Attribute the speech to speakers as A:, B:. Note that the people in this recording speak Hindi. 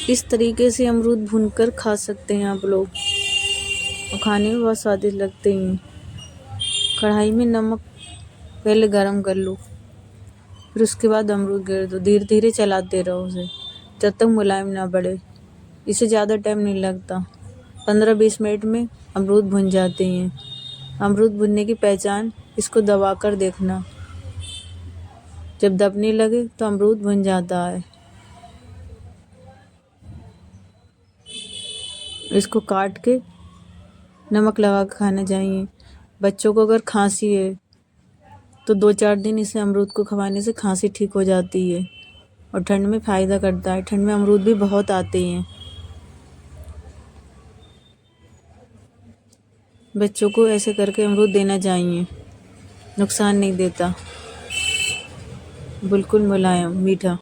A: इस तरीके से अमरूद भूनकर खा सकते हैं आप लोग, और खाने में बहुत स्वादिष्ट लगते हैं। कढ़ाई में नमक पहले गरम कर लो, फिर उसके बाद अमरूद गिर दो। धीरे धीरे चलाते रहो उसे जब तक मुलायम ना पड़े। इसे ज़्यादा टाइम नहीं लगता, 15-20 मिनट में अमरूद भुन जाते हैं। अमरूद भुनने की पहचान, इसको दबाकर देखना, जब दबने लगे तो अमरूद भुन जाता है। इसको काट के नमक लगा के खाना चाहिए। बच्चों को अगर खांसी है तो 2-4 दिन इसे अमरूद को खवाने से खांसी ठीक हो जाती है, और ठंड में फ़ायदा करता है। ठंड में अमरूद भी बहुत आते हैं। बच्चों को ऐसे करके अमरूद देना चाहिए, नुकसान नहीं देता, बिल्कुल मुलायम मीठा।